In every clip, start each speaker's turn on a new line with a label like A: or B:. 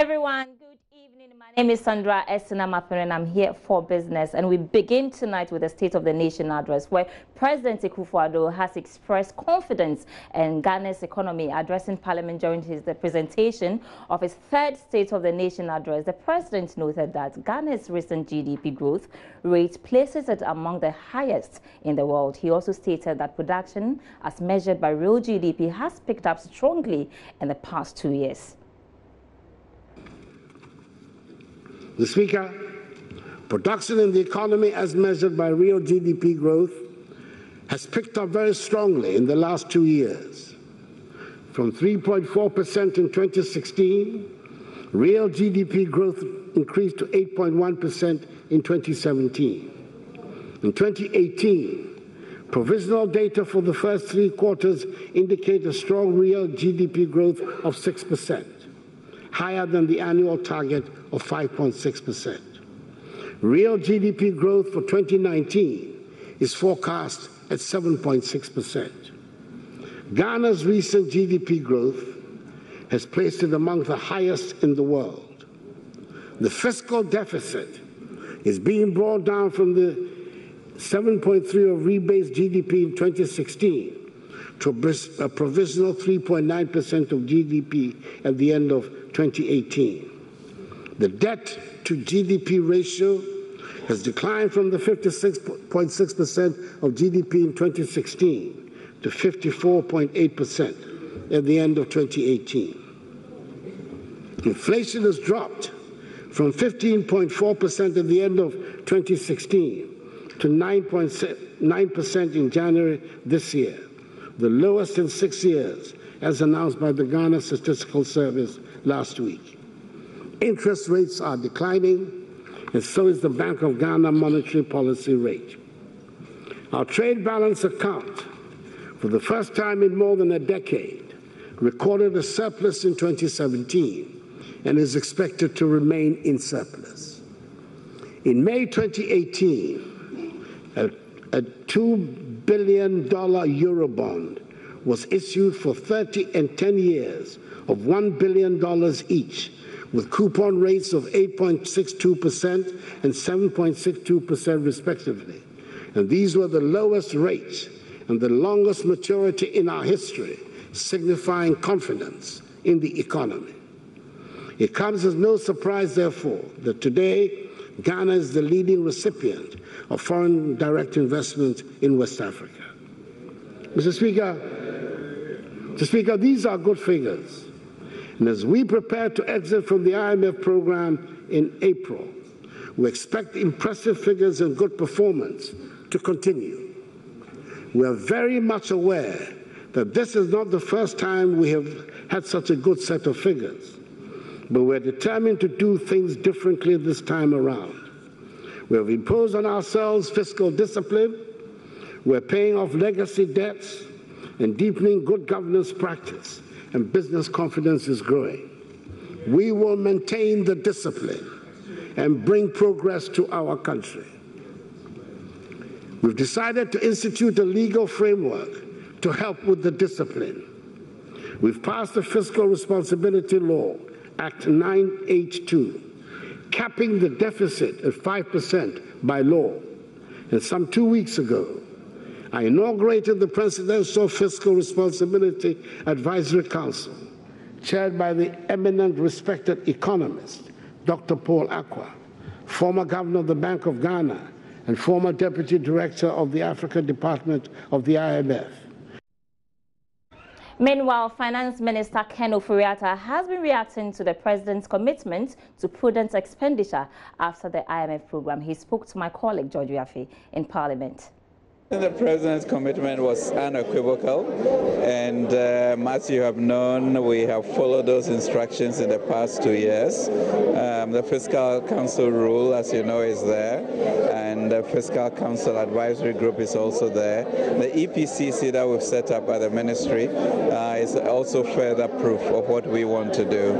A: Everyone, good evening. My name is Sandra Esina-Mapere and I'm here for business. And we begin tonight with the State of the Nation address, where President Akufo-Addo has expressed confidence in Ghana's economy. Addressing Parliament during the presentation of his third State of the Nation address, the President noted that Ghana's recent GDP growth rate places it among the highest in the world. He also stated that production, as measured by real GDP, has picked up strongly in the past 2 years.
B: Mr. Speaker, production in the economy as measured by real GDP growth has picked up very strongly in the last 2 years. From 3.4% in 2016, real GDP growth increased to 8.1% in 2017. In 2018, provisional data for the first 3 quarters indicate a strong real GDP growth of 6%. Higher than the annual target of 5.6%. Real GDP growth for 2019 is forecast at 7.6%. Ghana's recent GDP growth has placed it among the highest in the world. The fiscal deficit is being brought down from the 7.3% of rebased GDP in 2016 to a provisional 3.9% of GDP at the end of 2018. The debt to GDP ratio has declined from the 56.6% of GDP in 2016 to 54.8% at the end of 2018. Inflation has dropped from 15.4% at the end of 2016 to 9.9% in January this year, the lowest in 6 years, as announced by the Ghana Statistical Service last week. Interest rates are declining, and so is the Bank of Ghana monetary policy rate. Our trade balance account, for the first time in more than a decade, recorded a surplus in 2017 and is expected to remain in surplus. In May 2018, a $2 billion Eurobond was issued for 30 and 10 years of $1 billion each, with coupon rates of 8.62% and 7.62% respectively. And these were the lowest rates and the longest maturity in our history, signifying confidence in the economy. It comes as no surprise, therefore, that today Ghana is the leading recipient of foreign direct investment in West Africa. Mr. Speaker, these are good figures. And as we prepare to exit from the IMF program in April, we expect impressive figures and good performance to continue. We are very much aware that this is not the first time we have had such a good set of figures, but we're determined to do things differently this time around. We have imposed on ourselves fiscal discipline, we're paying off legacy debts, and deepening good governance practice, and business confidence is growing. We will maintain the discipline and bring progress to our country. We've decided to institute a legal framework to help with the discipline. We've passed the Fiscal Responsibility Law, Act 982, capping the deficit at 5% by law. And some 2 weeks ago, I inaugurated the Presidential Fiscal Responsibility Advisory Council, chaired by the eminent respected economist, Dr. Paul Akwa, former governor of the Bank of Ghana and former deputy director of the Africa Department of the IMF.
A: Meanwhile, Finance Minister Ken Ofori-Atta has been reacting to the President's commitment to prudent expenditure after the IMF program. He spoke to my colleague, George Yafi, in Parliament.
C: The President's commitment was unequivocal, and as you have known, we have followed those instructions in the past 2 years. The Fiscal Council rule, as you know, is there, and and the Fiscal Council Advisory Group is also there. The EPCC that we've set up by the ministry is also further proof of what we want to do.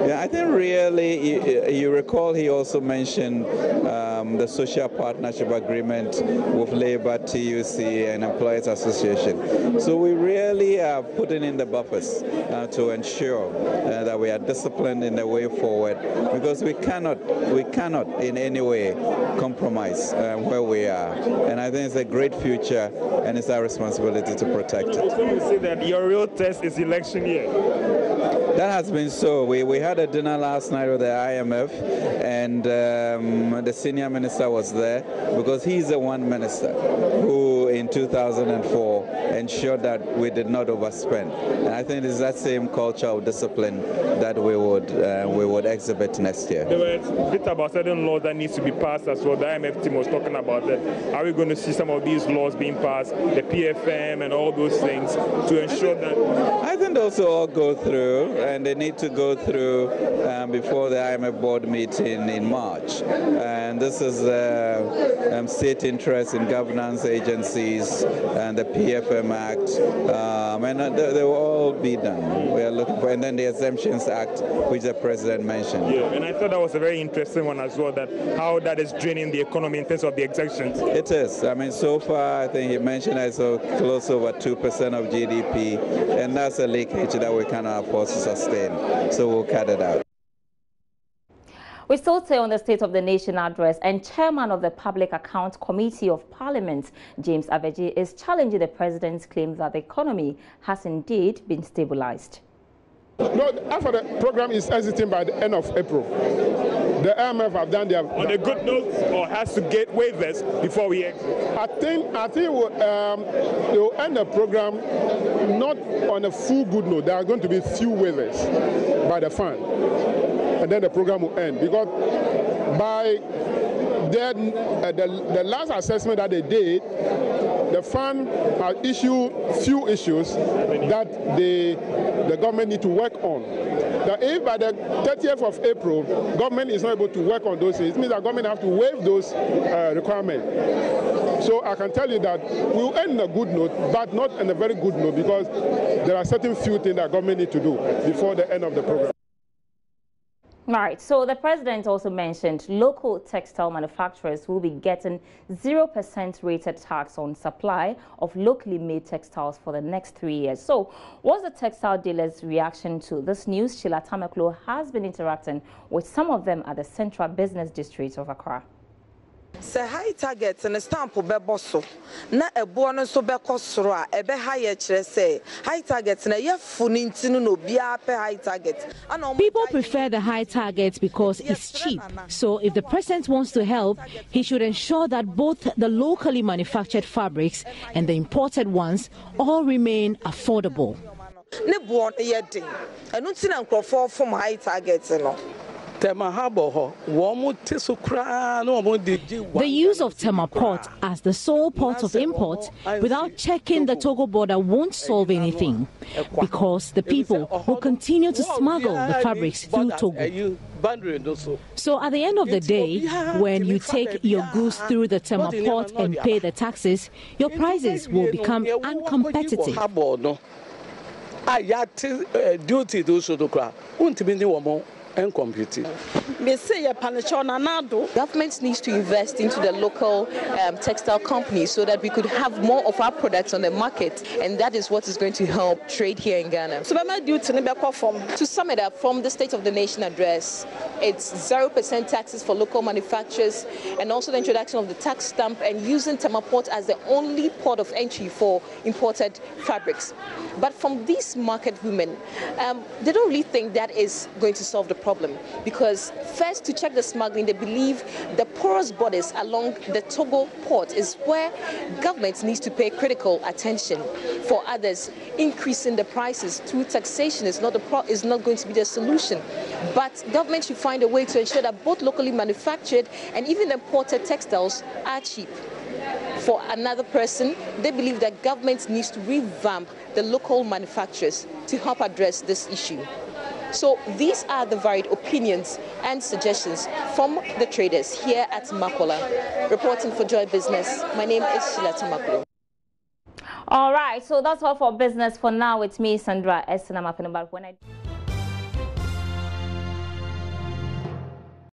C: Yeah, I think really, you recall he also mentioned the social partnership agreement with Labour, TUC, and Employers Association. So we really are putting in the buffers to ensure that we are disciplined in the way forward, because we cannot in any way compromise where we are. And I think it's a great future, and it's our responsibility to protect it.
D: So you say that your real test is election year?
C: That has been so. We had a dinner last night with the IMF, and the senior minister was there, because he's the one minister who in 2004 ensured that we did not overspend. And I think it's that same culture of discipline that we would exhibit next year.
D: There was a bit about certain laws that needs to be passed as well. The IMF team was talking about that. Are we going to see some of these laws being passed, the PFM and all those things, to ensure that?
C: I think those will all go through, and they need to go through before the IMF board meeting in March. And this is state interest in governance agencies and the PFM Act, and they will all be done. We are looking for, and then the Exemptions Act, which the President mentioned.
D: Yeah, and I thought that was a very interesting one as well, that how that is draining the economy in terms of the exemptions.
C: It is. I mean, so far, I think he mentioned it's close over 2% of GDP, and that's a leakage that we cannot afford to sustain. So we'll cut it out.
A: We still stay on the State of the Nation address, and Chairman of the Public Accounts Committee of Parliament, James Aveji, is challenging the President's claim that the economy has indeed been stabilized.
E: No, after the program is exiting by the end of April. The IMF have done their...
D: On a good note, or has to get waivers before we exit?
E: I think they will end the program not on a full good note. There are going to be few waivers by the fund, and then the program will end, because by the last assessment that they did, the fund has issued few issues that the government need to work on. That if by the 30th of April, government is not able to work on those things, it means that government have to waive those requirements. So I can tell you that we'll end on a good note, but not on a very good note, because there are certain few things that government need to do before the end of the program.
A: All right, so the President also mentioned local textile manufacturers will be getting 0% rated tax on supply of locally made textiles for the next 3 years. So what's the textile dealers' reaction to this news? Sheila Tameklo has been interacting with some of them at the Central Business District of Accra.
F: Say high targets and a stamp of Bebosso. Na a bonus of Becosra, a be higher say high targets and a yafunin no be high target.
G: People prefer the high targets because it's cheap. So if the President wants to help, he should ensure that both the locally manufactured fabrics and the imported ones all remain affordable.
H: The
G: use of Tema Port as the sole port of import without checking the Togo border won't solve anything, because the people will continue to smuggle the fabrics through Togo. So at the end of the day, when you take your goods through the Tema Port and pay the taxes, your prices will become uncompetitive.
H: Government
I: needs to invest into the local textile companies so that we could have more of our products on the market, and that is what is going to help trade here in Ghana. So to sum it up, from the State of the Nation address, it's 0% taxes for local manufacturers, and also the introduction of the tax stamp and using Tema Port as the only port of entry for imported fabrics. But from these market women, they don't really think that is going to solve the problem, because first, to check the smuggling, they believe the porous borders along the Togo port is where government needs to pay critical attention. For others, increasing the prices through taxation is not going to be the solution. But government should find a way to ensure that both locally manufactured and even imported textiles are cheap. For another person, they believe that government needs to revamp the local manufacturers to help address this issue. So these are the varied opinions and suggestions from the traders here at Makola. Reporting for Joy Business, my name is Sheila Tamaklo.
A: All right, so that's all for business for now. It's me, Sandra Essenamapenabal.